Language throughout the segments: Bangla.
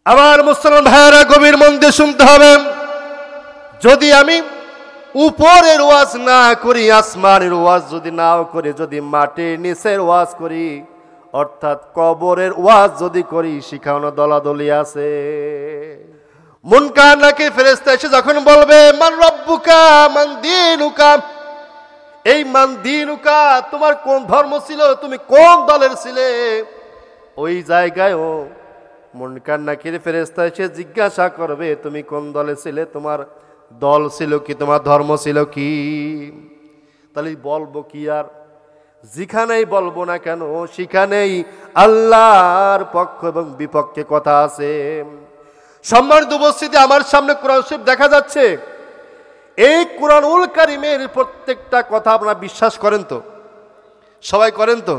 আমার মুসলমান ভাইয়েরা গভীর মন দিয়ে শুনতে হবে। যদি আমি উপরের ওয়াজ না করি, আসমানের ওয়াজ যদি নাও করি, যদি মাটির নিচের ওয়াজ করি, অর্থাৎ কবরের ওয়াজ যদি করি, সেখানে দলাদলি আছে। মুনকার নাকির ফেরেশতা এসে যখন বলবে মান রব্বুকা মান দীনুকা, এই মান দীনুকা তোমার কোন ধর্ম ছিল, তুমি কোন দলের ছিলে, ওই জায়গায়ও মুনকার নাকির ফেরেশতা এসে জিজ্ঞাসা করবে তুমি কোন দলে ছিলে, তোমার দল ছিল কি, তোমার ধর্ম ছিল কি। তাহলে বলবো কি? আর যেখানেই বলবো না কেন সেখানেই আল্লাহর পক্ষ এবং বিপক্ষে কথা আছে। সম্মানিত উপস্থিতি, আমার সামনে কোরআন শরীফ দেখা যাচ্ছে। এই কোরআনুল কারীমের প্রত্যেকটা কথা আপনারা বিশ্বাস করেন তো? সবাই করেন তো?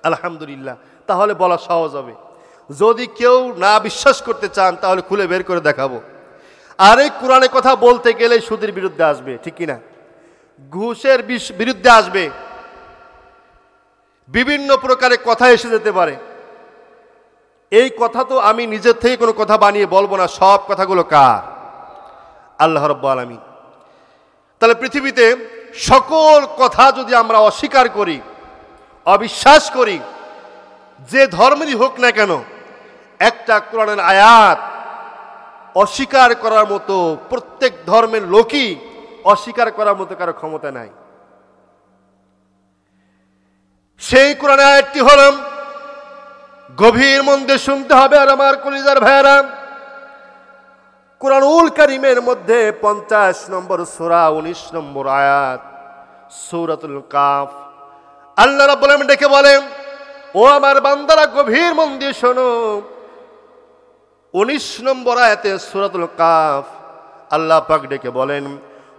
আলহামদুলিল্লাহ। তাহলে বলা সহজ হবে। যদি কেউ না বিশ্বাস করতে চান তাহলে খুলে বের করে দেখাবো। আর এই কোরআনের কথা বলতে গেলে সুদের বিরুদ্ধে আসবে, ঠিক কিনা? ঘুষের বিরুদ্ধে আসবে, বিভিন্ন প্রকারের কথা এসে যেতে পারে। এই কথা তো আমি নিজের থেকে কোনো কথা বানিয়ে বলবো না, সব কথাগুলো কার? আল্লাহ রাব্বুল আলামিন। তাহলে পৃথিবীতে সকল কথা যদি আমরা অস্বীকার করি, অবিশ্বাস করি, যে ধর্মেরই হোক না কেন, একটা কোরআনের আয়াত অস্বীকার করার মতো প্রত্যেক ধর্মের লোকই অস্বীকার করার মতো কারো ক্ষমতা নাই। সেই কোরআনের আয়াতটি হল, গভীর মন দিয়ে শুনতে হবে আর আমার কলিজার ভাইয়েরা, কোরআনুল কারীমের মধ্যে 50 নম্বর সূরা 19 নম্বর আয়াত, সূরাতুল কাফ। আল্লাহ রাব্বুল আলামিন ডেকে বলেন, ও আমার বান্দারা গভীর মন দিয়ে শোনো। 19 নম্বর আয়াতে সূরাতুল কাফ আল্লাহ পাক ডেকে বলেন,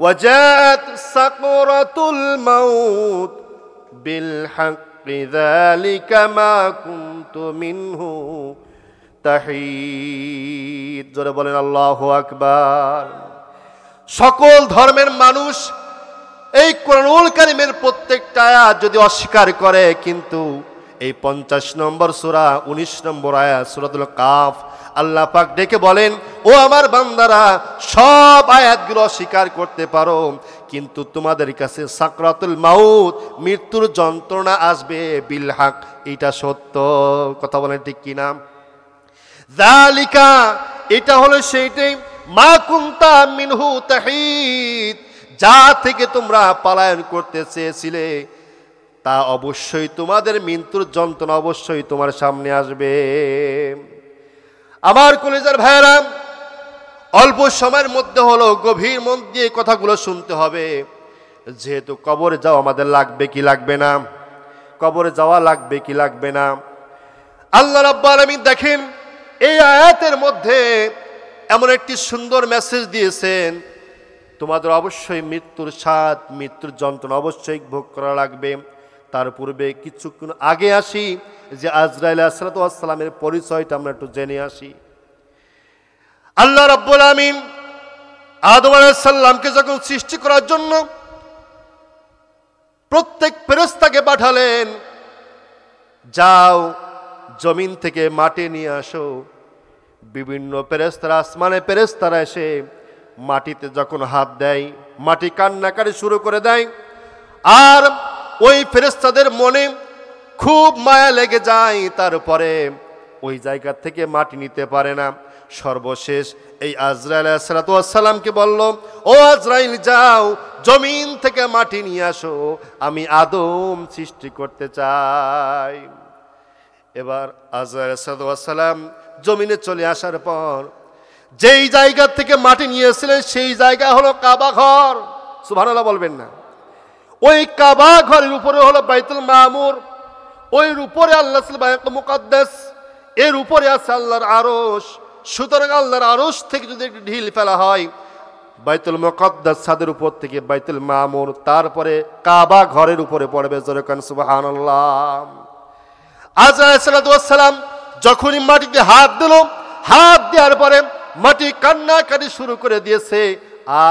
ওয়াজাত সাকরাতুল মাউত বিল হাক্কি যালিকা মা কুনতু মিনহু তাহিদ। জোরে বলেন আল্লাহু আকবার। সকল ধর্মের মানুষ এই কোরআনুল কারীমের প্রত্যেকটা আয়াত যদি অস্বীকার করে, কিন্তু এই 50 নম্বর সূরা 19 নম্বর আয়াত সূরাতুল কাফ আল্লাহ পাক ডেকে বলেন, ও আমার বান্দারা, সব আয়াতগুলো অস্বীকার করতে পারো, কিন্তু তোমাদের কাছে সাকরাতুল মাউত, মৃত্যুর যন্ত্রণা আসবে, বিল হক, এটা সত্য। কথা বলেন ঠিক কিনা? যালিকা, এটা হলো সেইটাই, মা কুনতা মিনহু তাহিদ, যা থেকে তোমরা পলায়ন করতে চেয়েছিলে, তা অবশ্যই তোমাদের মৃত্যুর যন্ত্রণা অবশ্যই তোমার সামনে আসবে। আমার কলেজের ভাইয়েরা, অল্প সময়ের মধ্যে হলো গভীর মন দিয়ে কথাগুলো শুনতে হবে। যেহেতু কবরে যাওয়া আমাদের লাগবে কি লাগবে না? কবরে যাওয়া লাগবে কি লাগবে না? আল্লাহ রাব্বুল আলামিন দেখেন এই আয়াতের মধ্যে এমন একটি সুন্দর মেসেজ দিয়েছেন, তোমাদের অবশ্যই মৃত্যুর স্বাদ, মৃত্যুর যন্ত্রণা অবশ্যই ভোগ করা লাগবে। তার পূর্বে কিছুক্ষণ আগে আসি যে আজরাইল আলাইহিস সালাতু ওয়াস সালামের পরিচয়টা আমরা একটু জেনে আসি। আল্লাহ রাব্বুল আলামিন আদম আলাইহিস সালামকে যখন সৃষ্টি করার জন্য প্রত্যেক ফেরেশতাকে পাঠালেন, যাও জমিন থেকে মাটি নিয়ে আসো। বিভিন্ন ফেরেশতারা, আসমানে ফেরেশতারা এসে মাটিতে যখন হাত দেয়, মাটি কান্নাকাটি শুরু করে দেয়। আর ওই ফেরেশতাদের মনে খুব মায়া লেগে যায়, তারপরে ওই জায়গা থেকে মাটি নিতে পারে না। সর্বশেষ এই আজরাইল আলাইহিস সালাতু ওয়াস সালামকে বলল, ও আজরাইল, যাও জমিন থেকে মাটি নিয়ে আসো, আমি আদম সৃষ্টি করতে চাই। এবার আজরাইল আলাইহিস সালাতু ওয়াস সালাম জমিনে চলে আসার পর যেই জায়গা থেকে মাটি নিয়েছিলেন সেই জায়গা হলো কাবা ঘর। সুবহানাল্লাহ বলবেন না? ওই কাবা ঘরের উপরে হলো বাইতুল মামুর, ওই উপরে আল্লাহ বাইতুল মুকাদ্দাস, এর উপরে আছে আল্লাহর আরশ। সুতরাং আল্লাহর আরশ থেকে যদি একটু ঢিল ফেলা হয়, বাইতুল মুকাদ্দাস ছাদের উপর থেকে বাইতুল মামুর, তারপরে কাবা ঘরের উপরে পড়বে। জোরে কান সুবহানাল্লাহ। আজরাইল আলাইহিস সালাতু ওয়াস সালাম যখনই মাটিতে হাত দিল, হাত দেওয়ার পরে মাটি কান্নাকাটি শুরু করে দিয়েছে,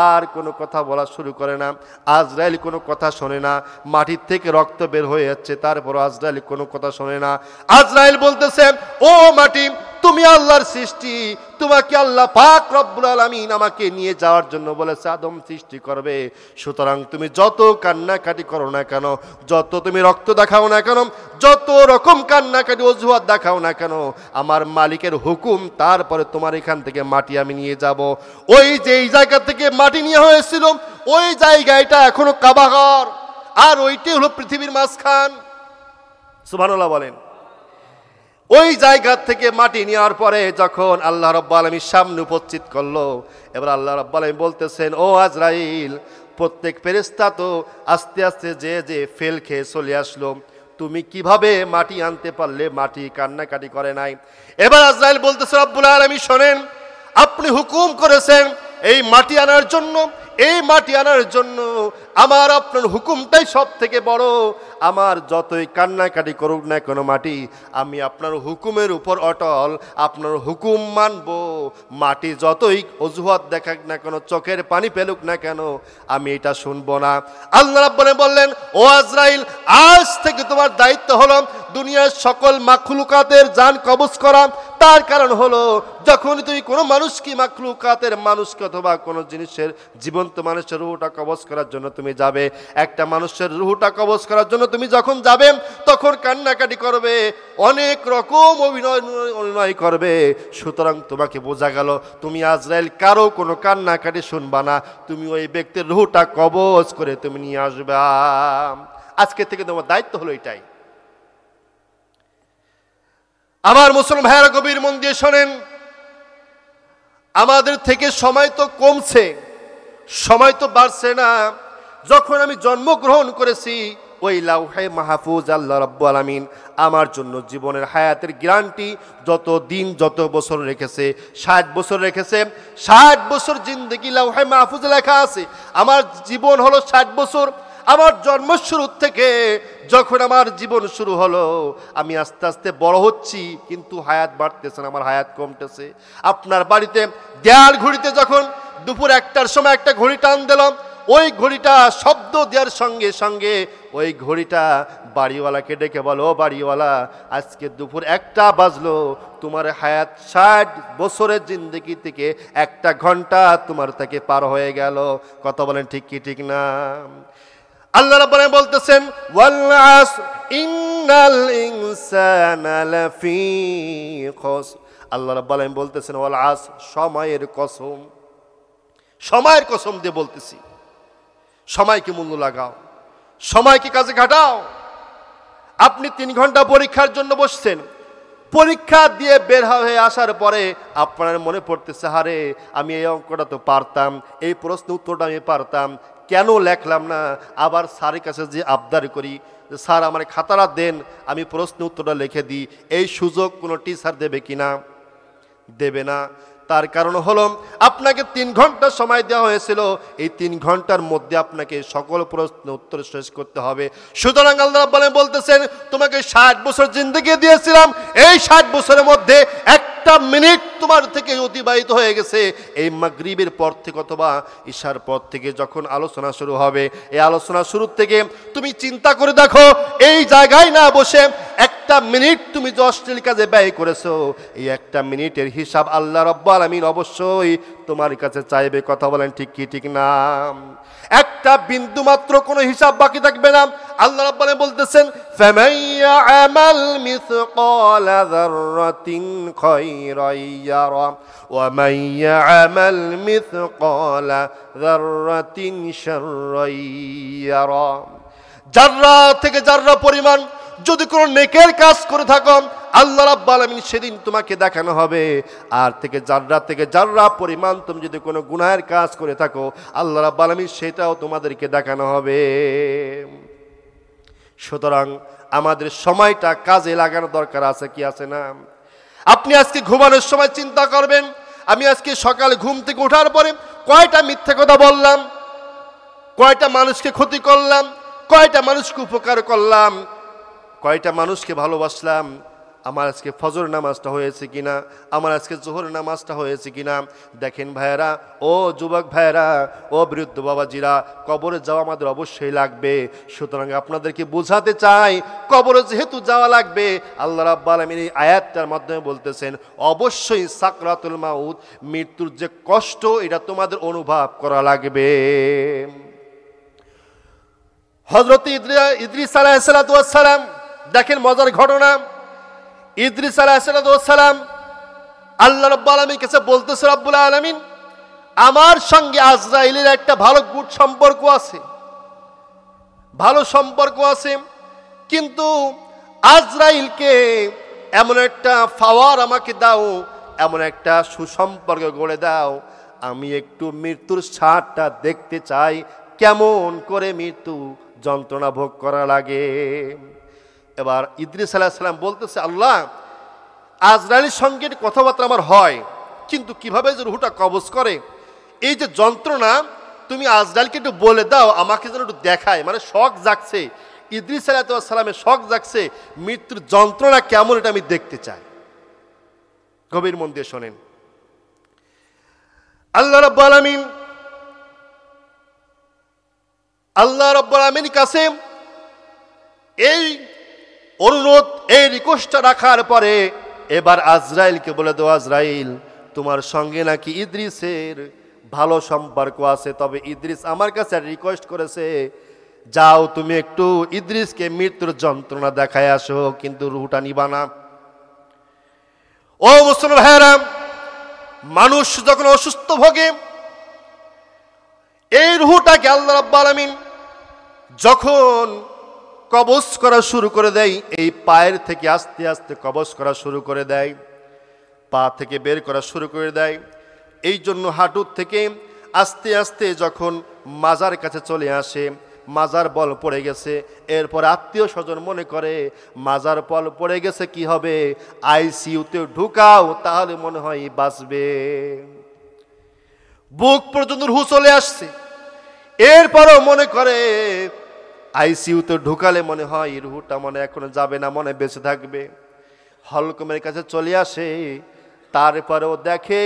আর কোনো কথা বলা শুরু করে না। আজরাইল কোনো কথা শোনে না, মাটির থেকে রক্ত বের হয়ে যাচ্ছে, তারপর আজরাইল কোনো কথা শোনে না। আজরাইল বলতেছে, ও মাটি, তুমি আল্লাহর সৃষ্টি, তোমাকে আল্লাহ পাক রব্বুল আলামিন আমাকে নিয়ে যাওয়ার জন্য বলেছে, আদম সৃষ্টি করবে। সুতরাং তুমি যত কান্নাকাটি করো না কেন, যত তুমি রক্ত দেখাও না কেন, যত রকম কান্নাকাটি অজুহাত দেখাও না কেন, আমার মালিকের হুকুম, তারপরে তোমার এখান থেকে মাটি আমি নিয়ে যাব। ওই যে এই জায়গা থেকে মাটি নিয়ে হয়েছিল, ওই জায়গাটা এখনো কাবাঘর, আর ওইটাই হলো পৃথিবীর মাঝখান। সুবহানাল্লাহ বলেন। ওই জায়গা থেকে মাটি নেওয়ার পরে যখন আল্লাহ রাব্বুল আলামিন সামনে উপস্থিত করলো, এবার আল্লাহ রাব্বুল আলামিন বলতেছেন, ও আজরাইল, প্রত্যেক ফেরেশতা তো আস্তে আস্তে যে ফেল খেয়ে চলে আসলো, তুমি কিভাবে মাটি আনতে পারলে? মাটি কান্নাকাটি করে নাই। এবার আজরাইল বলতেছে, রব্বুল আলামিন শোনেন, আপনি হুকুম করেছেন এই মাটি আনার জন্য, এই মাটি আনার জন্য আমার আপনার হুকুমটাই সব থেকে বড়। আমার যতই কান্নাকাটি করুক না কোনো মাটি, আমি আপনার হুকুমের উপর অটল, আপনার হুকুম মানব। মাটি যতই অজুহাত দেখাক না কেন, চোখের পানি পেলুক না কেন, আমি এটা শুনবো না। আল্লাহ রাব্বুল আলামিন বললেন, ও আজরাইল, আজ থেকে তোমার দায়িত্ব হলো দুনিয়ার সকল মাখলুকাতের জান কবজ করা। তার কারণ হলো, যখন তুমি কোনো মানুষকে, মাখলুকাতের মানুষকে অথবা কোনো জিনিসের, জীবন্ত মানুষের রুহটা কবজ করার জন্য তুমি যাবে, একটা মানুষের রুহটা কবজ করার জন্য তুমি যখন যাবে, তখন কান্নাকাটি করবে, অনেক রকম অভিনয় করবে। সুতরাং তোমাকে বোঝা গেল, তুমি আজরাইল কারো কোনো কান্নাকাটি শুনবা না, তুমি ওই ব্যক্তির রুহটা কবজ করে তুমি নিয়ে আসবে। আজকে থেকে তোমার দায়িত্ব হলো এটাই। আমার মুসলমান ভাইয়েরা, গভীর মন দিয়ে শোনেন, আমাদের থেকে সময় তো কমছে, সময় তো বাড়ছে না। যখন আমি জন্মগ্রহণ করেছি, ওই লাউহে মাহফুজ আল্লাহ রাব্বুল আলামিন আমার জন্য জীবনের হায়াতের গ্যারান্টি যত দিন, যত বছর রেখেছে, 60 বছর রেখেছে। 60 বছর জিন্দেগি লাউহে মাহফুজে লেখা আছে। আমার জীবন হলো 60 বছর। আমার জন্ম শুরু থেকে যখন আমার জীবন শুরু হলো, আমি আস্তে আস্তে বড় হচ্ছি, কিন্তু হায়াত বাড়তেছে না, আমার হায়াত কমতেছে। আপনার বাড়িতে দেয়াল ঘড়িতে যখন দুপুর 1টার সময় একটা ঘড়ি টান দিলাম, ওই ঘড়িটা শব্দ দেওয়ার সঙ্গে সঙ্গে ওই ঘড়িটা বাড়িওয়ালাকে ডেকে বলো, বাড়িওয়ালা, আজকে দুপুর 1টা বাজলো, তোমার হায়াত 60 বছরের জিন্দেগি থেকে 1টা ঘন্টা তোমার থেকে পার হয়ে গেল। কথা বলেন ঠিক কি ঠিক না? আল্লাহ রাব্বুল আলামিন বলতেছেন, ওয়াল আসর ইন্নাল ইনসানা লাফি খুসর। আল্লাহ রাব্বুল আলামিন বলতেছেন, ওয়াল আসর, সময়ের কসম, সময়ের কসম দিয়ে বলতেছি, সময়কে মূল্য লাগাও, সময়কে কাজে খাটাও। আপনি 3 ঘন্টা পরীক্ষার জন্য বসছেন, পরীক্ষা দিয়ে বের হয়ে আসার পরে আপনার মনে পড়তেছে, হারে আমি এই অঙ্কটা তো পারতাম, এই প্রশ্ন উত্তরটা আমি পারতাম, কেন লেখলাম না? আবার স্যারের কাছে যে আবদার করি, স্যার আমার খাতাটা দেন, আমি প্রশ্ন উত্তরটা লিখে দিই। এই সুযোগ কোনো টিচার দেবে কিনা? দেবে না। তার কারণ হলো, আপনাকে 3 ঘন্টা সময় দেওয়া হয়েছিল, এই 3 ঘন্টার মধ্যে আপনাকে সকল প্রশ্ন উত্তর শেষ করতে হবে। সুতরাং আল্লাহ রাব্বুল আলামিন বলতেছেন, তোমাকে 60 বছর জিন্দেগি দিয়েছিলাম, এই 60 বছরের মধ্যে 1টা মিনিট তোমার থেকে অতিবাহিত হয়ে গেছে। এই মাগরিবের পর থেকে অথবা ঈশার পর থেকে যখন আলোচনা শুরু হবে, এই আলোচনা শুরু থেকে তুমি চিন্তা করে দেখো, এই জায়গায় না বসে 1টা মিনিট তুমি যে অশ্লীল কাজে ব্যয় করেছো, এই 1টা মিনিটের হিসাব আল্লাহ রাব্বুল আলামিন অবশ্যই তোমার কাছে চাইবে। কথা বলেন ঠিক কি ঠিক না? একটা বিন্দু মাত্র কোনো হিসাব বাকি থাকবে না। আল্লাহ রাব্বুল আলামিন বলতেছেন, ফামাইয়ামাল মিসকালা যাররাতিন খায়রান ইয়ারা ওয়া মাইয়ামাল মিসকালা যাররাতিন শাররান ইয়ারা। যাররা থেকে যাররা পরিমাণ যদি কোনো নেকের কাজ করে থাকো, আল্লাহ রাব্বুল আলামিন সেদিন তোমাকে দেখানো হবে। আর থেকে যাররা পরিমাণ তুমি যদি কোনো গুনাহের কাজ করে থাকো, আল্লাহ রাব্বুল আলামিন সেটাও তোমাদেরকে দেখানো হবে। সুতরাং আমাদের সময়টা কাজে লাগানো দরকার আছে কি আছে না? আপনি আজকে ঘুমানোর সময় চিন্তা করবেন, আমি আজকে সকালে ঘুম থেকে ওঠার পরে কয়টা মিথ্যা কথা বললাম, কয়টা মানুষকে ক্ষতি করলাম, কয়টা মানুষকে উপকার করলাম, কয়টা মানুষকে ভালোবাসলাম। আমার আজকে ফজর নামাজটা হয়েছে কিনা, আমার আজকে জোহর নামাজটা হয়েছে কিনা। দেখেন ভাইয়েরা, ও যুবক ভাইয়েরা, ও বৃদ্ধ বাবাজিরা, কবরে যাওয়া আমাদের অবশ্যই লাগবে। সুতরাং আপনাদেরকে বোঝাতে চাই, কবরে যেহেতু যাওয়া লাগবে, আল্লাহ রাব্বুল আলামিন এই আয়াতটার মাধ্যমে বলতেছেন অবশ্যই সাকরাতুল মাউত, মৃত্যুর যে কষ্ট, এটা তোমাদের অনুভব করা লাগবে। হযরত ইদ্রিস আলাইহিস সালাম, দেখেন মজার ঘটনা। ইদ্রিস আলাইহিস সালাম আল্লাহ রাব্বুল আলামিনের কাছে বলতেছে, রব্বুল আলামিন, আমার সঙ্গে আজরাইলের একটা ভালো গুড সম্পর্ক আছে, ভালো সম্পর্ক আছে, কিন্তু আজরাইলকে এমন একটা পাওয়ার আমাকে দাও, এমন একটা সুসম্পর্ক গড়ে দাও, আমি একটু মৃত্যুর স্বাদটা দেখতে চাই, কেমন করে মৃত্যু যন্ত্রণা ভোগ করা লাগে। এবার ইদ্রিস আলাইহিস সালাম বলতেছে, আল্লাহ, আজরাইলের সঙ্গে কথাবার্তা আমার হয়, কিন্তু কিভাবে যে রুহটা কবজ করে, এই যে যন্ত্রণা, তুমি আজরাইলকে একটু বলে দাও, আমাকে যেন একটু দেখায়। মানে শখ জাগছে, ইদ্রিস আলাইহিস সালামের শখ জাগছে, মৃত্যুর যন্ত্রণা কেমন এটা আমি দেখতে চাই। গভীর মন দিয়ে শোনেন। আল্লাহ রাব্বুল আলামিনের কাছে এই অনুরোধ, এই রিকোয়েস্টটা রাখার পরে এবার আজরাইলকে বলে দাও, আজরাইল, তোমার সঙ্গে নাকি ইদ্রিসের ভালো সম্পর্ক আছে, তবে ইদ্রিস আমার কাছে রিকোয়েস্ট করেছে, যাও তুমি একটু ইদ্রিসকে মৃত্যুর যন্ত্রণা দেখায় আসো, কিন্তু রুহটা নিবা না। ও মুসলমান ভাইয়েরা, মানুষ যখন অসুস্থ ভোগে, এই রুহটাকে আল্লাহ রাব্বুল আলামিন যখন কবজ করা শুরু করে দেয়, এই পায়ের থেকে আস্তে আস্তে কবজ করা শুরু করে দেয়, পা থেকে বের করা শুরু করে দেয়। এই জন্য হাঁটুর থেকে আস্তে আস্তে যখন মাজার কাছে চলে আসে, মাজার বল পড়ে গেছে, এরপর আত্মীয় স্বজন মনে করে মাজার বল পড়ে গেছে, কি হবে, আইসিইউতে ঢুকাও, তাহলে মনে হয় বাঁচবে। বুক পর্যন্ত রুহ চলে আসছে, এরপরও মনে করে আইসিইউতে ঢুকালে মনে হয় রুহটা মনে এখনো যাবে না, মনে বেঁচে থাকবে। হলকমের কাছে চলে আসে, তারপরেও দেখে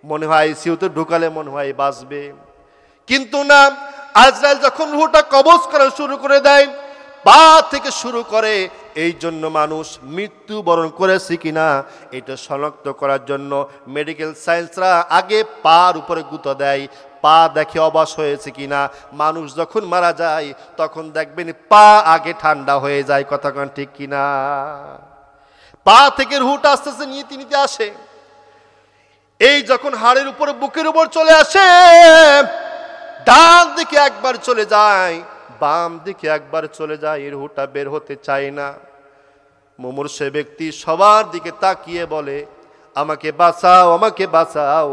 মনে হয় আইসিইউতে ঢুকালে মনে হয় বাঁচবে, কিন্তু না। আজরাইল যখন রুহটা কবজ করা শুরু করে দেয়, পা থেকে শুরু করে, এই জন্য মানুষ মৃত্যুবরণ করেছে কিনা এটা শনাক্ত করার জন্য মেডিকেল সায়েন্সরা আগে পার উপরে গুঁতো দেয়, পা দেখে অবাস হয়েছে কিনা। মানুষ যখন মারা যায় তখন দেখবেন পা আগে ঠান্ডা হয়ে যায়, কথাক্ষণ ঠিক কিনা। পা থেকে রুহটা আস্তে আস্তে নিতে নিতে আসে, এই যখন হাড়ের উপরে বুকের উপর চলে আসে, ডান দিকে একবার চলে যায়, বাম দিকে একবার চলে যায়, রুহটা বের হতে চায় না। মুমূর্ষু ব্যক্তি সবার দিকে তাকিয়ে বলে, আমাকে বাঁচাও, আমাকে বাঁচাও,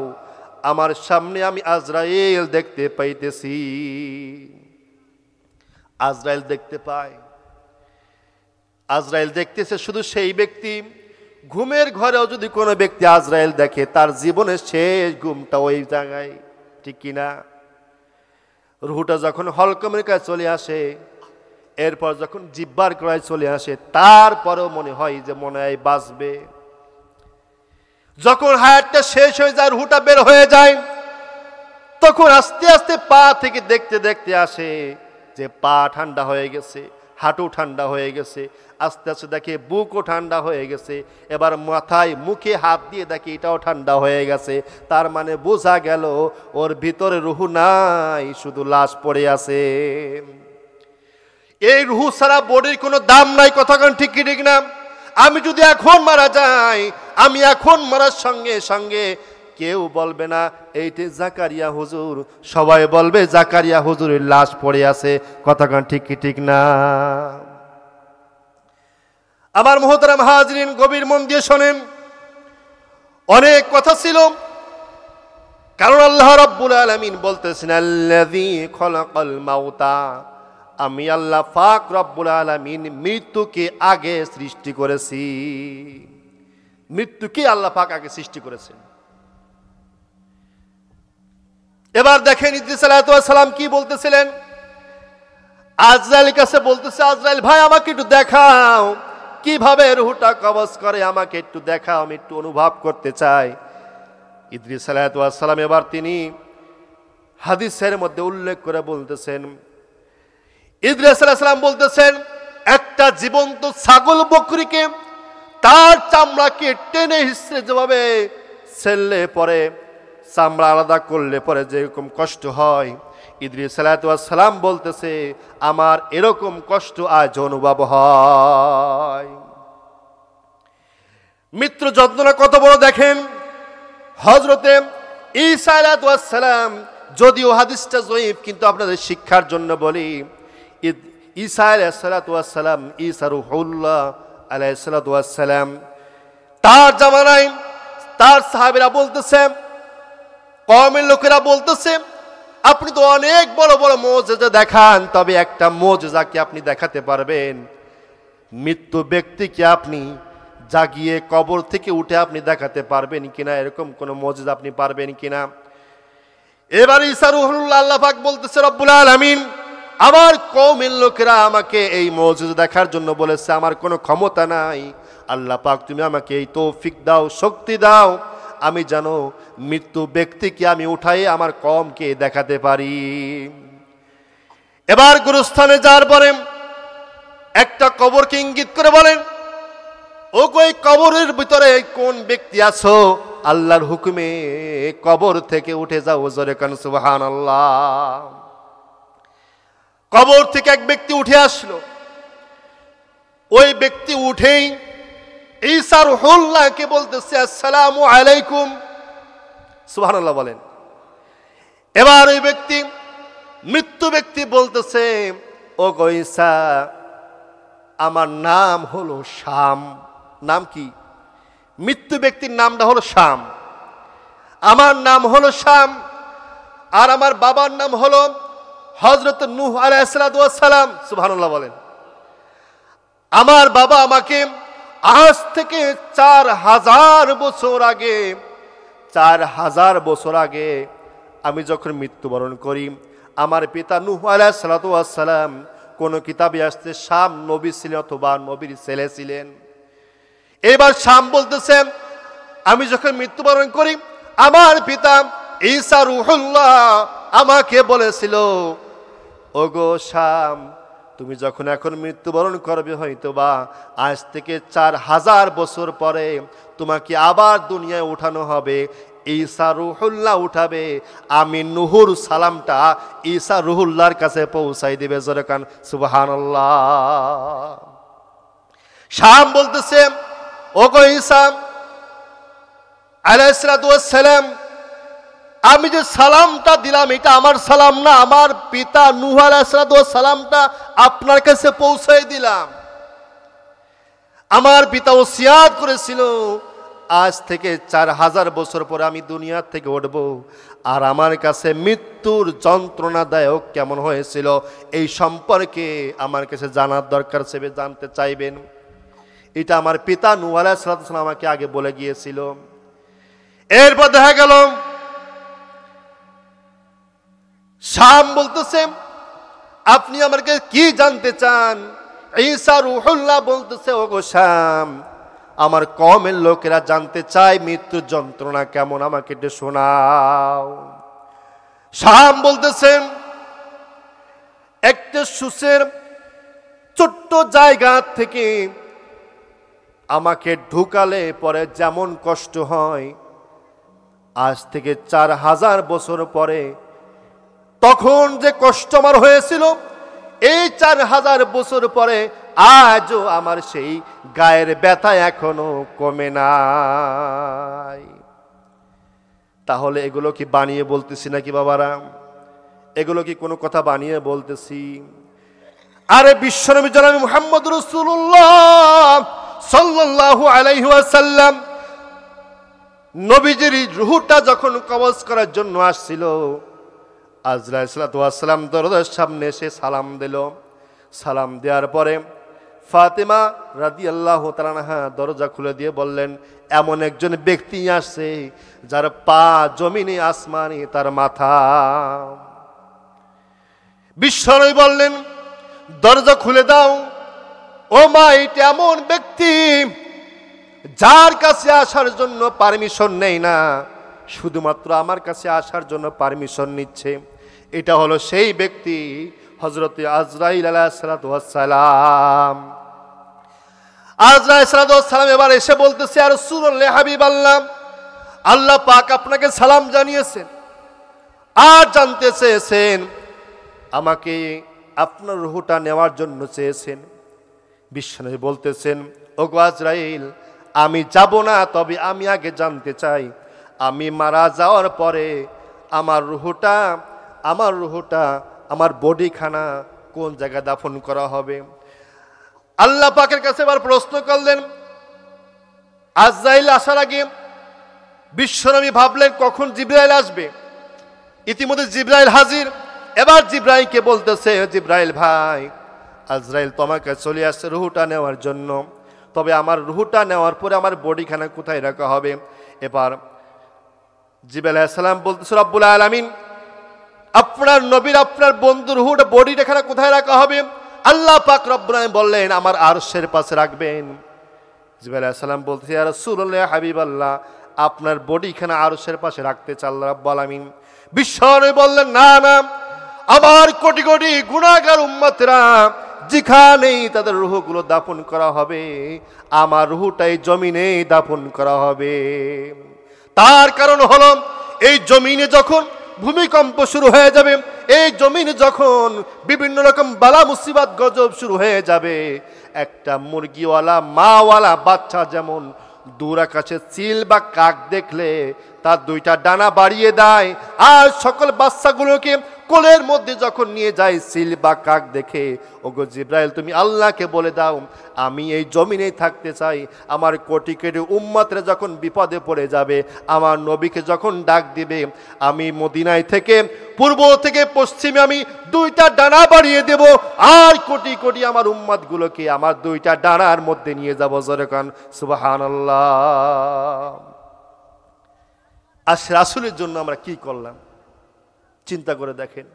আমার সামনে আমি আজরাইল দেখতে পাইতেছি। আজরাইল দেখতে পায়, আজরাইল দেখতেছে শুধু সেই ব্যক্তি, ঘুমের ঘরেও যদি কোনো ব্যক্তি আজরাইল দেখে, তার জীবনের শেষ ঘুমটা ওই জায়গায়, ঠিক কিনা। রুহটা যখন হলকমের কাছে চলে আসে, এরপর যখন জিহ্বার কড়ায় চলে আসে, তারপরেও মনে হয় যে মনে হয় বাঁচবে। যখন হায়াতটা শেষ হয়ে যায়, রুহটা বের হয়ে যায়, তখন আস্তে আস্তে পা থেকে দেখতে দেখতে আসে যে পা ঠান্ডা হয়ে গেছে, হাঁটু ঠান্ডা হয়ে গেছে, আস্তে আস্তে দেখে বুকও ঠান্ডা হয়ে গেছে, এবার মাথায় মুখে হাত দিয়ে দেখে এটাও ঠান্ডা হয়ে গেছে। তার মানে বোঝা গেল ওর ভিতরে রুহ নাই, শুধু লাশ পড়ে আছে। এই রুহ ছাড়া বডির কোনো দাম নাই, কথাক্ষণ ঠিক কি ঠিক না। আমি যদি এখন মারা যাই, আমি এখন মারার সঙ্গে সঙ্গে কেউ বলবে না এইটি জাকারিয়া হুজুর, সবাই বলবে জাকারিয়া হুজুরের লাশ পড়ে আছে, কথাক্ষণ ঠিক কি ঠিক না। আমার মুহতারাম হাজরিন, গভীর মন দিয়ে শোনেন। অনেক কথা ছিল, কারণ আল্লাহ রাব্বুল আলামিন বলতেছেন, আল্লাযী খলাকাল মাউতা, আমি আল্লাহ পাক রব্বুল আলামিন মৃত্যুকে আগে সৃষ্টি করেছি। মৃত্যুকে আল্লাহ পাক আগে সৃষ্টি করেছেন। এবার দেখেন ইদ্রিস আলাইহিস সালাম কি বলতেছিলেন। আজরাইল কাছে বলতেছে, আজরাইল ভাই আমাকে একটু দেখাও, কিভাবে রুহটা কবজ করে আমাকে একটু দেখাও, আমি একটু অনুভব করতে চাই। ইদ্রিস আলাইহিস সালাম এবার তিনি হাদিসের মধ্যে উল্লেখ করে বলতেছেন, ইদ্রিস আলাইহিস সালাম বলতেছেন, একটা জীবন্ত ছাগল বকরিকে তার চামড়াকে টেনে হিসড়ে যেভাবে ছেললে পরে চামড়া আলাদা করলে পরে যেরকম কষ্ট হয়, ইদ্রিস আলাইহিস সালাম বলতেছে আমার এরকম কষ্ট আজ অনুভব হয়। মৃত্যু যন্ত্রণা কত বড় দেখেন। হযরতে ঈসা আলাইহিস সালাম, যদিও হাদিসটা যঈফ কিন্তু আপনাদের শিক্ষার জন্য বলি, ঈসা আলাইহিস সালাম, ঈসা রূহুল্লাহ আলাইহিস সালাম, তার জামানায় তার সাহাবীরা বলতেছে, কওমের লোকেরা বলতেছে, আপনি তো অনেক বড় বড় মুজিজা দেখান, তবে একটা মুজিজা কি আপনি দেখাতে পারবেন? মৃত্যু ব্যক্তিকে আপনি জাগিয়ে কবর থেকে উঠে আপনি দেখাতে পারবেন কিনা, এরকম কোন মুজিজা আপনি পারবেন কিনা? এবার ঈসা রূহুল্লাহ আল্লাহ পাক বলতেছে, রব্বুল আলামিন আমার কওমের লোকেরা আমাকে এই মুজিজা দেখার জন্য বলেছে, আমার কোনো ক্ষমতা নাই। আল্লাহ পাক তুমি আমাকে এই তৌফিক দাও, শক্তি দাও, আমি যেন মৃত্যু ব্যক্তিকে আমি উঠাই আমার কওমকে দেখাতে পারি। এবার গুরুস্থানে যাওয়ার পরে একটা কবরকে ইঙ্গিত করে বলেন, ও কই কবরের ভিতরে কোন ব্যক্তি আছো, আল্লাহর হুকুমে কবর থেকে উঠে যাও, জোরে কান সুবহানাল্লাহ। কবর থেকে এক ব্যক্তি উঠে আসলো। ওই ব্যক্তি উঠেই ঈসা রূহুল্লাহকে বলতেছে, আসসালামু আলাইকুম, সুবহানাল্লাহ বলেন। এবার ওই ব্যক্তি, মৃত্যু ব্যক্তি বলতেছে, ও গো ঈসা, আমার নাম হলো শাম। নাম কি? মৃত্যু ব্যক্তির নামটা হলো শাম। আমার নাম হলো শাম, আর আমার বাবার নাম হলো হযরত নূহ আলাইহিস সালাম, সুবহানাল্লাহ বলেন। আমার বাবা আমাকে আজ থেকে 4000 বছর আগে, 4000 বছর আগে আমি যখন মৃত্যুবরণ করি, আমার পিতা নূহ আলাইহিস সালাম, কোন কিতাবে আসছে শাম নবী ছিলেন অথবা নবীর ছেলে ছিলেন। এবার শাম বলতেছে, আমি যখন মৃত্যুবরণ করি, আমার পিতা ঈসা রূহুল্লাহ আমাকে বলেছিল, ওগো শাম, তুমি যখন এখন মৃত্যুবরণ করবে, হয়তোবা আজ থেকে 4000 বছর পরে তোমাকে আবার দুনিয়ায় উঠানো হবে, ঈসা রূহুল্লাহ উঠাবে, আমি নূহুর সালামটা ঈসা রূহুল্লাহর কাছে পৌঁছাই দিবে, জোরে কান সুবহানাল্লাহ। শাম বলতেছে, ওগো ঈসা আলাইহিস সালাম, আমি যে সালামটা দিলাম এটা আমার সালাম না, আমার পিতা নূহ আলাইহিস সালামটা আপনার কাছে পৌঁছাই দিলাম। আমার পিতা ওসিয়াত করেছিল, আজ থেকে 4000 বছর পরে আমি দুনিয়া থেকে উঠব, আর আমার কাছে মৃত্যুর যন্ত্রণাদায়ক কেমন হয়েছিল এই সম্পর্কে আমার কাছে জানার দরকার, সেবে জানতে চাইবেন। এটা আমার পিতা নূহ আলাইহিস সালাম আমাকে আগে বলে গিয়েছিল। এরপর দেখা গেল শাম বলতেছে, আপনি আমার কাছে কি জানতে চান? ঈসা রূহুল্লাহ বলতেছে, ওগো শাম, আমার কওমের লোকেরা জানতে চায় মৃত্যুর যন্ত্রণা কেমন, আমাকে একটু শোনাও। শাম বলতেছেন, একটা সুসের ছোট্ট জায়গা থেকে আমাকে ঢুকালে পরে যেমন কষ্ট হয়, আজ থেকে 4000 বছর পরে তখন যে কষ্ট আমার হয়েছিল, এই 4000 বছর পরে আজও আমার সেই গায়ের ব্যথা এখনো কমে নাই। তাহলে এগুলো কি বানিয়ে বলতেছি নাকি বাবারা? এগুলো কি কোনো কথা বানিয়ে বলতেছি? আরে বিশ্বনবী জনাব মুহাম্মদ রাসূলুল্লাহ সাল্লাল্লাহু আলাইহি ওয়াসাল্লাম নবীজির রূহটা যখন কবজ করার জন্য আসছিল, আজরাইল সাল্লাল্লাহু আলাইহি ওয়াসাল্লাম দরজার সামনে এসে সালাম দিল। সালাম দেওয়ার পরে ফাতেমা রাদিয়াল্লাহু তাআলা আনহা দরজা খুলে দিয়ে বললেন, এমন একজন ব্যক্তি আসছে যার পা জমিনে আসমানে তার মাথা। বিশ্বনবী বললেন, দরজা খুলে দাও। ও মা, এটা এমন ব্যক্তি যার কাছে আসার জন্য পারমিশন নেই না, শুধুমাত্র আমার কাছে আসার জন্য পারমিশন নিচ্ছে। এটা হলো সেই ব্যক্তি হযরত আজরাইল আলাইহিস সালাতু ওয়াস সালাম। আজরাইল সালাতু ওয়াস সালাম এবার এসে বলতেছে, ইয়া রাসূলুল্লাহ, হাবিবাল্লাহ, আল্লাহ পাক আপনাকে সালাম জানিয়েছেন আর জানতে চেয়েছেন, আমাকে আপনার রূহটা নেওয়ার জন্য চেয়েছেন। বিশ্বনবী বলতেছেন, ওগো আজরাইল, আমি যাব না, তবে আমি আগে জানতে চাই আমি মারা যাওয়ার পরে আমার রূহটা আমার বডিখানা কোন জায়গায় দাফন করা হবে। আল্লাহ পাকের কাছে এবার প্রশ্ন করলেন। আজরাইল আসার আগে বিশ্বনবী ভাবলেন কখন জিবরাইল আসবে। ইতিমধ্যে জিবরাইল হাজির। এবার জিবরাইলকে বলতেছে, জিবরাইল ভাই, আজরাইল তোমাকে চলে আসছে রুহটা নেওয়ার জন্য, তবে আমার রুহটা নেওয়ার পরে আমার বডিখানা কোথায় রাখা হবে। এবার জিবরাইল আলাইহিস সালাম বলতেছে, রব্বুল আলামিন, আপনার নবীর আপনার বন্ধুর রুহটা বডিখানা কোথায় রাখা হবে? আল্লাহ পাক রব্বুল আলামিন বললেন, আমার আরশের পাশে রাখবেন। জিবরাইল আলাইহিস সালাম বলতেছে, ইয়া রাসূলুল্লাহ, হাবিবাল্লাহ, আপনার বডিখানা আরশের পাশে রাখতে চান আল্লাহ রাব্বুল আলামিন। বিশ্বনবী বললেন, না না, আমার কোটি কোটি গুনাহগার উম্মতরা যেখানেই তাদের রূহগুলো দাফন করা হবে, আমার রূহটাই জমিনে দাফন করা হবে। তার কারণ হলো, এই জমিনে যখন ভূমিকম্প শুরু হয়ে যাবে, এই জমিনে যখন বিভিন্ন রকম বালা মুসিবত গজব শুরু হয়ে যাবে, একটা মুরগিওয়ালা মাওয়ালা বাচ্চা যেমন দূর আকাশে চিল বা কাক দেখলে তার দুইটা ডানা বাড়িয়ে দেয়, আর সকল বাচ্চাগুলোকে কোলের মধ্যে যখন নিয়ে যায় চিল বা কাক দেখে, ওগো জিবরাইল, তুমি আল্লাহকে বলে দাও আমি এই জমিনেই থাকতে চাই। আমার কোটি কোটি উম্মতরা যখন বিপদে পড়ে যাবে, আমার নবীকে যখন ডাক দিবে, আমি মদিনায় থেকে পূর্ব থেকে পশ্চিমে আমি দুইটা ডানা বাড়িয়ে দেব, আর কোটি কোটি আমার উম্মতগুলোকে আমার দুইটা ডানার মধ্যে নিয়ে যাব। জোরে কান সুবহানাল্লাহ। আর রাসূলের জন্য আমরা কি করলাম চিন্তা করে দেখেন।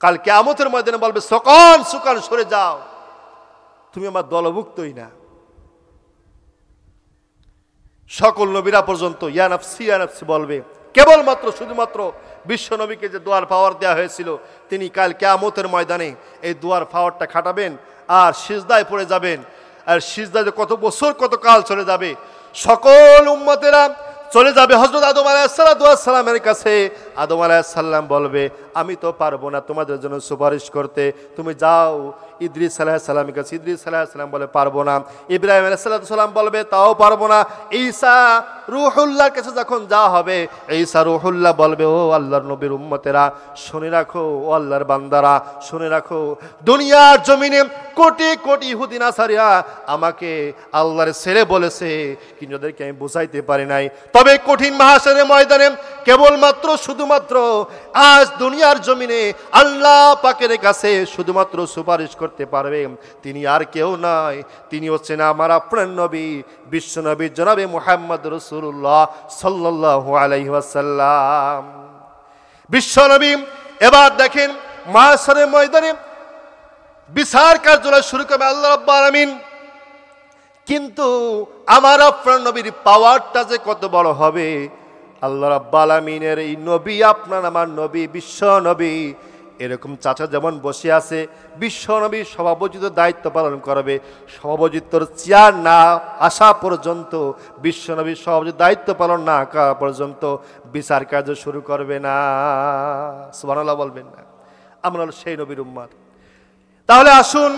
কাল কিয়ামতের ময়দানে বলবে, সুকান সুকান সরে যাও, তুমি আমার দলভুক্তই না। সকল নবীরা পর্যন্ত ইয়া নাফসি ইয়া নাফসি বলবে। কেবলমাত্র শুধুমাত্র বিশ্ব নবীকে যে দোয়ার পাওয়ার দেওয়া হয়েছিল, তিনি কাল কিয়ামতের ময়দানে এই দোয়ার পাওয়ারটা খাটাবেন আর সিজদায় পড়ে যাবেন। আর সিজদায় কত বছর কত কাল চলে যাবে, সকল উম্মতেরা চলে যাবে হযরত আদম আলাইহিস সালামের কাছে। আদম আলাইহিস সালাম বলবে, আমি তো পারবো না তোমাদের জন্য সুপারিশ করতে, তুমি যাও ইদ্রিস আলাইহিস সালামের কাছে। ইদ্রিস আলাইহিস সালাম বলে, পারবো না। ইব্রাহিম আলাইহিস সালাম বলবে, তাও পারবো না। ঈসা রূহুল্লাহর কাছে যখন যাওয়া হবে, ঈসা রূহুল্লাহ বলবে, ও আল্লাহর নবীর উম্মতেরা শুনে রাখো, ও আল্লাহর বান্দারা শুনে রাখো, দুনিয়ার জমিনে কোটি কোটি ইহুদি নাসারিরা আমাকে আল্লাহর ছেলে বলেছে, কিন্তু ওদেরকে আমি বুঝাইতে পারি নাই। তবে কঠিন মাহশরের ময়দানে কেবলমাত্র শুধুমাত্র আজ দুনিয়ার জমিনে আল্লাহ পাকের কাছে শুধুমাত্র সুপারিশ করতে পারবে তিনি আর কেউ নয়, তিনি হচ্ছেন আমার আপনার নবী বিশ্ব নবী জনাবে মুহাম্মদ রাসূলুল্লাহ সাল্লাল্লাহু আলাইহি ওয়াসাল্লাম। বিশ্ব নবী এবার দেখেন মাহশরের ময়দানে বিচার কার্যালয় শুরু করবে আল্লাহ রাব্বুল আলামিন। কিন্তু আমার আপনার নবীর পাওয়ারটা যে কত বড় হবে, আল্লাহ রাব্বুল আলামিনের এই নবী, আপনার আমার নবী বিশ্ব নবী, এরকম চাচা যেমন বসে আছে, বিশ্ব নবী সভাপতিত্ব দায়িত্ব পালন করবে। সভাপতিত্বর চেয়ার না আসা পর্যন্ত, বিশ্ব নবী সভাপতির দায়িত্ব পালন না করা পর্যন্ত বিচার কার্য শুরু করবে না। সুবহানাল্লাহ বলবেন না? আমরা সেই নবীর উম্মত। তাহলে আসুন,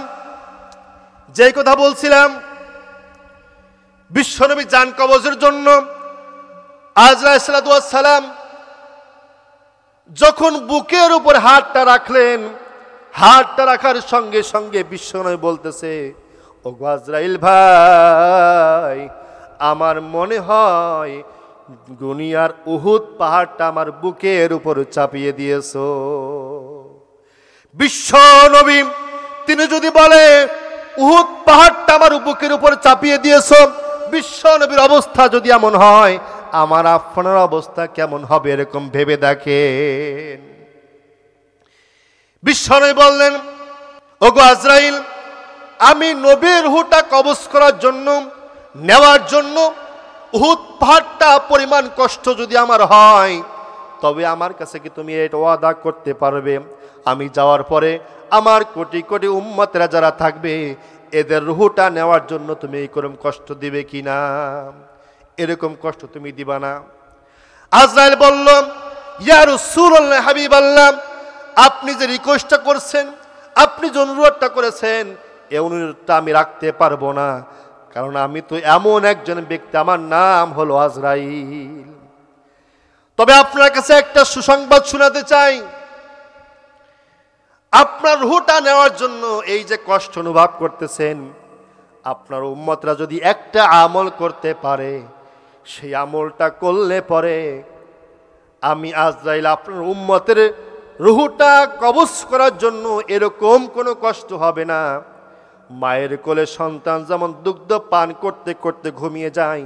যেই কথা বলছিলাম, বিশ্বনবী জান কবজের জন্য আজরাইল সালাতু ওয়াস সালাম যখন বুকের উপর হাতটা রাখলেন, হাতটা রাখার সঙ্গে সঙ্গে বিশ্বনবী বলতেছে, ও আজরাইল ভাই, আমার মনে হয় দুনিয়ার উহুদ পাহাড়টা আমার বুকের উপর চাপিয়ে দিয়েছো। বিশ্বনবী তিনি যদি বলে উহুদ পাহাড়টা আমার বুকের উপর চাপিয়ে দিয়েছো, বিশ্ব নবীর অবস্থা যদি এমন হয়, আমার আপনার অবস্থা কেমন হবে এরকম ভেবে দেখেন। বিশ্ব নবী বললেন, ওগো আজরাইল, আমি নবীর রূহটা কবজ করার জন্য, নেওয়ার জন্য উহুদ পাহাড়টা পরিমাণ কষ্ট যদি আমার হয়, তবে আমার কাছে কি তুমি এটা ওয়াদা করতে পারবে আমি যাওয়ার পরে আমার কোটি কোটি উম্মতেরা যারা থাকবে এদের রূহটা নেওয়ার জন্য তুমি এরকম কষ্ট দিবে কিনা? এরকম কষ্ট তুমি দিবা না। আজরাইল বলল, ইয়া রাসূলুল্লাহ, হাবিবাল্লাহ, আপনি যে রিকোয়েস্টটা করছেন, আপনি যে অনুরোধটা করেছেন, এই অনুরোধটা আমি রাখতে পারবো না, কারণ আমি তো এমন একজন ব্যক্তি, আমার নাম হলো আজরাইল। তবে আপনার কাছে একটা সুসংবাদ শোনাতে চাই, আপনার রূহটা নেওয়ার জন্য এই যে কষ্ট অনুভব করতেছেন, আপনার উম্মতরা যদি একটা আমল করতে পারে, সেই আমলটা করলে পরে আমি আজরাইল আপনার উম্মতের রূহটা কবজ করার জন্য এরকম কোনো কষ্ট হবে না। মায়ের কোলে সন্তান যেমন দুগ্ধ পান করতে করতে ঘুমিয়ে যায়,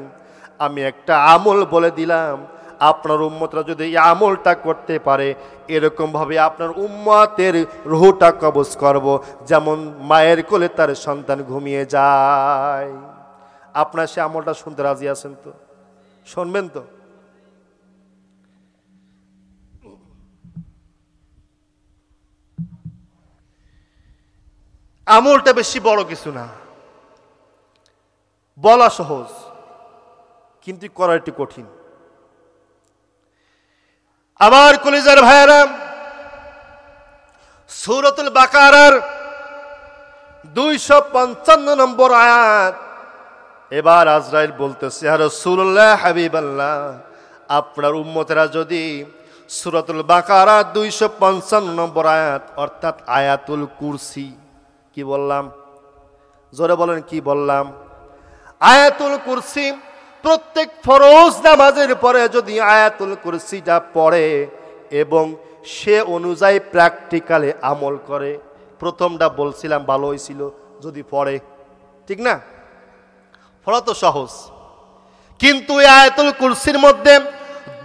আমি একটা আমল বলে দিলাম, আপনার উম্মতরা যদি এই আমলটা করতে পারে, এরকম ভাবে আপনার উম্মতের রূহটা কবজ করব, যেমন মায়ের কোলে তার সন্তান ঘুমিয়ে যায়। আপনার সে আমলটা শুনতে রাজি আছেন তো? শুনবেন তো? আমলটা বেশি বড় কিছু না, বলা সহজ কিন্তু করা একটু কঠিন। আমার কলিজার ভাইয়েরা, সূরাতুল বাকারার 255 নম্বর আয়াত। এবার আজরাইল বলতেছে, ইয়া রাসূলুল্লাহ, হাবিবাল্লাহ, আপনার উম্মতেরা যদি সূরাতুল বাকারার 255 নম্বর আয়াত, অর্থাৎ আয়াতুল কুরসি, কি বললাম? জোরে বলেন, কি বললাম? আয়াতুল কুরসি। প্রত্যেক ফরজ নামাজের পরে যদি আয়াতুল কুরসিটা পড়ে এবং সে অনুযায়ী প্র্যাকটিক্যালে আমল করে, প্রথমটা বলছিলাম ভালো হয়েছিল যদি পড়ে, ঠিক না? পড়া তো সহজ, কিন্তু এই আয়াতুল কুরসির মধ্যে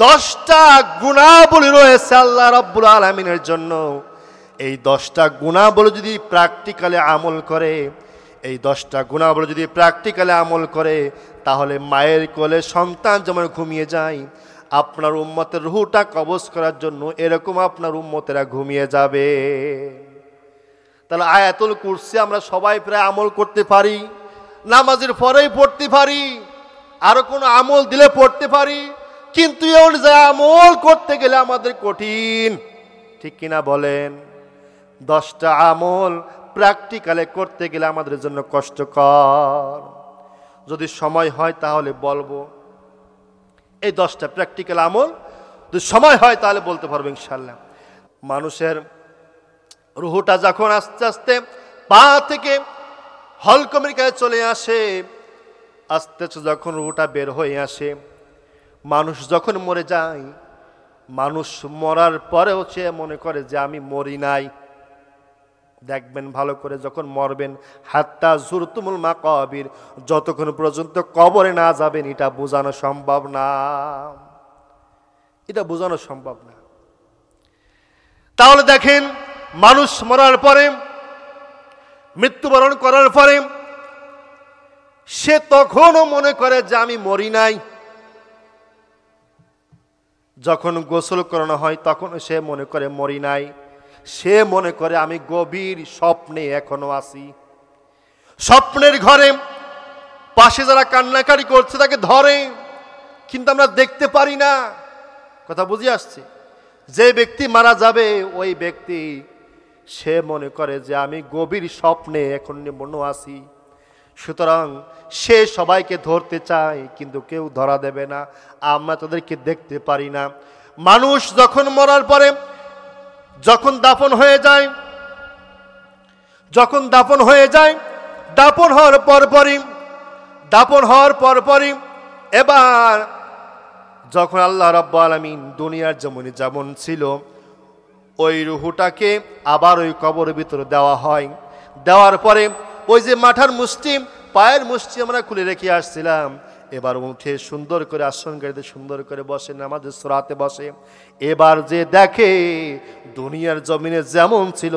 10টা গুণাবলী রয়েছে আল্লাহ রাব্বুল আলামিনের জন্য। এই 10টা গুণাবলী যদি প্র্যাকটিক্যালে আমল করে, এই 10টা গুণাবলী যদি প্র্যাকটিক্যালে আমল করে, তাহলে মায়ের কোলে সন্তান যেমন ঘুমিয়ে যায়, আপনার উম্মতের রূহটা কবজ করার জন্য এরকম আপনার উম্মতেরা ঘুমিয়ে যাবে। তাহলে আয়াতুল কুরসি আমরা সবাই প্রায় আমল করতে পারি, নামাজের পরেই পড়তে পারি, আরো কোনো আমল দিলে পড়তে পারি, কিন্তু এই অনুযায়ী আমল করতে গেলে আমাদের কঠিন, ঠিক কিনা বলেন? 10টা আমল প্র্যাকটিক্যালে করতে গেলে আমাদের জন্য কষ্টকর। যদি সময় হয় তাহলে বলবো, এই 10টা প্র্যাকটিক্যাল আমল যদি সময় হয় তাহলে বলতে পারবো ইনশাল্লাহ। মানুষের রুহটা যখন আস্তে আস্তে পা থেকে হলকমরিকায় চলে আসে, আস্তে আস্তে যখন রুহটা বের হয়ে আসে, মানুষ যখন মরে যায়, মানুষ মরার পরেও সে মনে করে যে আমি মরি নাই। দেখবেন ভালো করে, যখন মরবেন, হাত্তা জুরতুমুল মাকাবির, যতক্ষণ পর্যন্ত কবরে না যাবেন এটা বোঝানো সম্ভব না, এটা বোঝানো সম্ভব না। তাহলে দেখেন, মানুষ মরার পরে, মৃত্যুবরণ করার পরে সে তখনও মনে করে যে আমি মরি নাই। যখন গোসল করানো হয় তখন সে মনে করে মরি নাই, সে মনে করে আমি গভীর স্বপ্নে এখনো আছি। স্বপ্নের ঘরে পাশে যারা কান্নাকাটি করছে তাকে ধরে, কিন্তু আমরা দেখতে পারি না। কথা বুঝে আসছে? যে ব্যক্তি মারা যাবে ওই ব্যক্তি সে মনে করে যে আমি গভীর স্বপ্নে এখন মনে আছি। সুতরাং সে সবাইকে ধরতে চায়, কিন্তু কেউ ধরা দেবে না, আমরা তাদেরকে দেখতে পারি না। মানুষ যখন মরার পরে যখন দাফন হয়ে যায়, দাফন হওয়ার পরপরই এবার যখন আল্লাহ রাব্বুল আলামিন দুনিয়ার জমিনে যেমন ছিল ওই রূহটাকে আবার ওই কবরের ভিতরে দেওয়া হয়। দেওয়ার পরে ওই যে মাথার মুষ্টি, পায়ের মুষ্টি আমরা খুলে রেখে আসছিলাম, এবার উঠে সুন্দর করে আসন গাড়িতে সুন্দর করে বসে, নামাজের সরাতে বসে। এবার যে দেখে দুনিয়ার জমিনে যেমন ছিল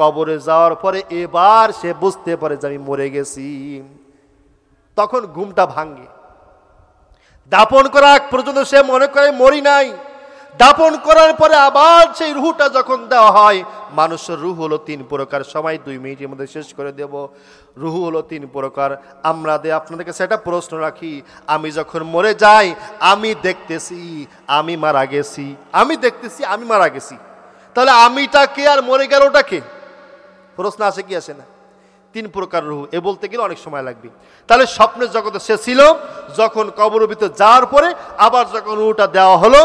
কবরে যাওয়ার পরে এবার সে বুঝতে পারে যে আমি মরে গেছি। তখন ঘুমটা ভাঙে। দাপন করা আগ পর্যন্ত সে মনে করে মরি নাই। দাপন করার পরে আবার সেই রুহটা যখন দেওয়া হয়, মানুষের রুহ হলো 3 প্রকার। সময় 2 মিনিটের মধ্যে শেষ করে দেব। রুহ হলো 3 প্রকার। আমরা আপনাদের কাছে একটা প্রশ্ন রাখি, আমি যখন মরে যাই আমি দেখতেছি আমি মারা গেছি, আমি দেখতেছি আমি মারা গেছি, তাহলে আমিটা কে আর মরে গেল ওটা কে? প্রশ্ন আসে কি আসে না? 3 প্রকার রুহ, এ বলতে গেলে অনেক সময় লাগবে। তাহলে স্বপ্নের জগতে সে ছিল, যখন কবরের ভিতরে যাওয়ার পরে আবার যখন রুহটা দেওয়া হলো,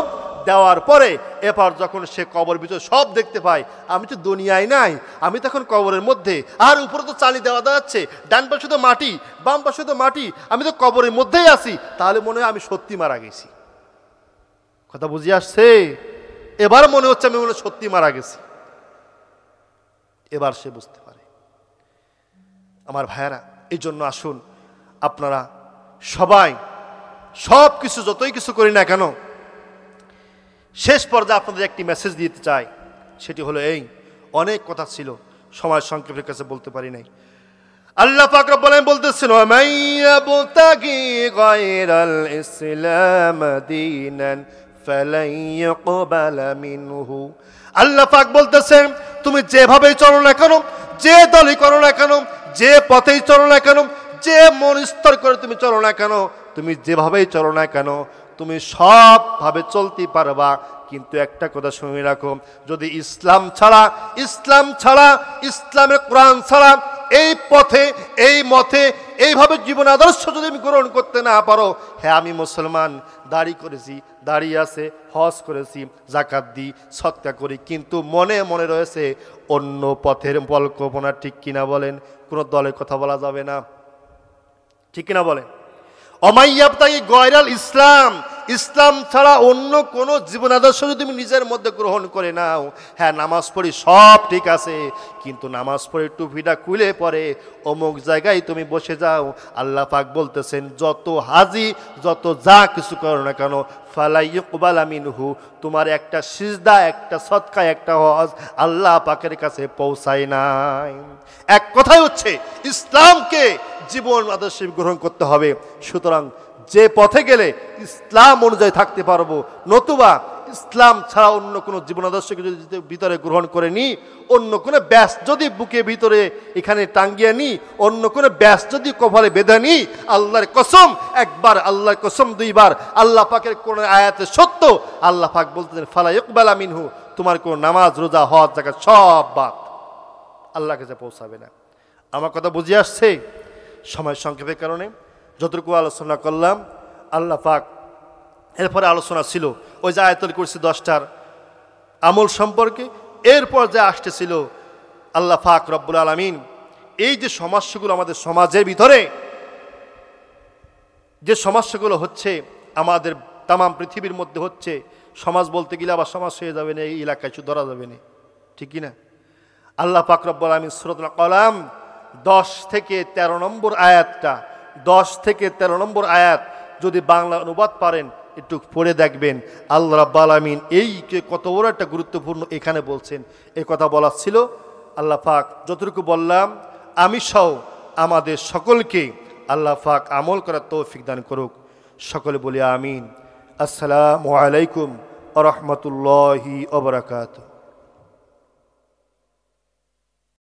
দেওয়ার পরে এবার যখন সে কবর ভিতরে সব দেখতে পায়, আমি তো দুনিয়ায় নাই, আমি তখন কবরের মধ্যে, আর উপরে তো চালি দেওয়া যাচ্ছে, ডান পাশে তো মাটি, বাম পাশে তো মাটি, আমি তো কবরের মধ্যেই আছি, তাহলে মনে হয় আমি সত্যি মারা গেছি। কথা বুঝে আসছে? এবার মনে হচ্ছে আমি মনে সত্যি মারা গেছি। এবার সে বুঝতে পারে। আমার ভাইয়েরা, এই জন্য আসুন আপনারা সবাই সব কিছু যতই কিছু করি না কেন, শেষ পর্যায়ে আপনাদের একটি মেসেজ দিতে চাই। সেটি হলো এই, অনেক কথা ছিল, সময় সংক্ষেপের কাছে বলতে পারি নাই। আল্লাহ পাক রব্বুল আলামিন বলতেছেন, ওয়া মাইয়াবতাগি গায়রাল ইসলাম দীনান ফালাই ইউকবালা মিনহু। আল্লাহ পাক বলতেছেন, তুমি যেভাবেই চলো না কেন, যে দলই করো না কেন, যে পথেই চলো না কেন, যে মন স্তর করে তুমি চলো না কেন, তুমি যেভাবেই চলো না কেন, তুমি সবভাবে চলতে পারবা, কিন্তু একটা কথা শুনে রাখো, যদি ইসলাম ছাড়া, ইসলামের কোরআন ছাড়া এই পথে, এই মতে, এইভাবে জীবন আদর্শ যদি আমি গ্রহণ করতে না পারো, হ্যাঁ আমি মুসলমান, দাড়ি করেছি, দাড়ি আছে, হজ করেছি, যাকাত দিই, সদকা করি, কিন্তু মনে মনে রয়েছে অন্য পথের পরিকল্পনা। ঠিক কিনা বলেন? কোনো দলের কথা বলা যাবে না, ঠিক কিনা বলেন? অমাইয়াবতাগি গায়রাল ইসলাম, ইসলাম ছাড়া অন্য কোন জীবন আদর্শ যদি তুমি নিজের মধ্যে গ্রহণ করে নাও, হ্যাঁ নামাজ পড়ি সব ঠিক আছে, কিন্তু নামাজ পড়ে টুপিটা খুলে পরে অমুক জায়গায় তুমি বসে যাও, আল্লাহ পাক বলতেছেন যত হাজি, যত যা কিছু করো না কেন, ফালাই ইউকবালা মিনহু, তোমার একটা সিজদা, একটা সদকা, একটা হজ আল্লাহ পাকের কাছে পৌঁছায় নাই। এক কথাই হচ্ছে ইসলামকে জীবন আদর্শ গ্রহণ করতে হবে। সুতরাং যে পথে গেলে ইসলাম অনুযায়ী থাকতে পারবো, নতুবা ইসলাম ছাড়া অন্য কোনো জীবন আদর্শকে যদি ভিতরে গ্রহণ করে নিই, অন্য কোনো ব্যাস যদি বুকে ভিতরে এখানে টাঙ্গিয়ে নিই, অন্য কোনো ব্যাস যদি কপালে বেঁধে নিই, আল্লাহর কসম একবার, আল্লাহর কসম 2 বার, আল্লাহ পাকের কোন আয়াতে সত্য, আল্লাহ পাক বলতেছেন ফালা ইউকবালা মিনহু, তোমার কোনো নামাজ, রোজা, হজ, যাকাত সব বাদ, আল্লাহর কাছে পৌঁছাবে না। আমার কথা বুঝে আসছে? সময় সংক্ষেপের কারণে যতটুকু আলোচনা করলাম, আল্লাহ পাক এরপরে আলোচনা ছিল ওই যে আয়াতুল কুরসি 10টার আমল সম্পর্কে। এরপর যে আসতেছিল আল্লাহ পাক রব্বুল আলামিন এই যে সমস্যাগুলো আমাদের সমাজের ভিতরে, যে সমস্যাগুলো হচ্ছে আমাদের তামাম পৃথিবীর মধ্যে হচ্ছে, সমাজ বলতে গেলে আবার সমাজ হয়ে যাবে না, এই এলাকায় কিছু ধরা যাবে না, ঠিক কিনা? আল্লাহ পাক রব্বুল আলামিন সূরাতুল কলাম 10 থেকে 13 নম্বর আয়াতটা, 10 থেকে 13 নম্বর আয়াত যদি বাংলা অনুবাদ পারেন একটু পড়ে দেখবেন, আল্লাহ রাব্বুল আলামিন এই কত বড় একটা গুরুত্বপূর্ণ এখানে বলছেন। এই কথা বলার ছিল। আল্লাহ পাক যতটুকু বললাম আমি সহ আমাদের সকলকে আল্লাহ পাক আমল করার তৌফিক দান করুক। সকলে বলি আমিন। আসসালামু আলাইকুম ওয়া রাহমাতুল্লাহি ওয়া বারাকাতুহু।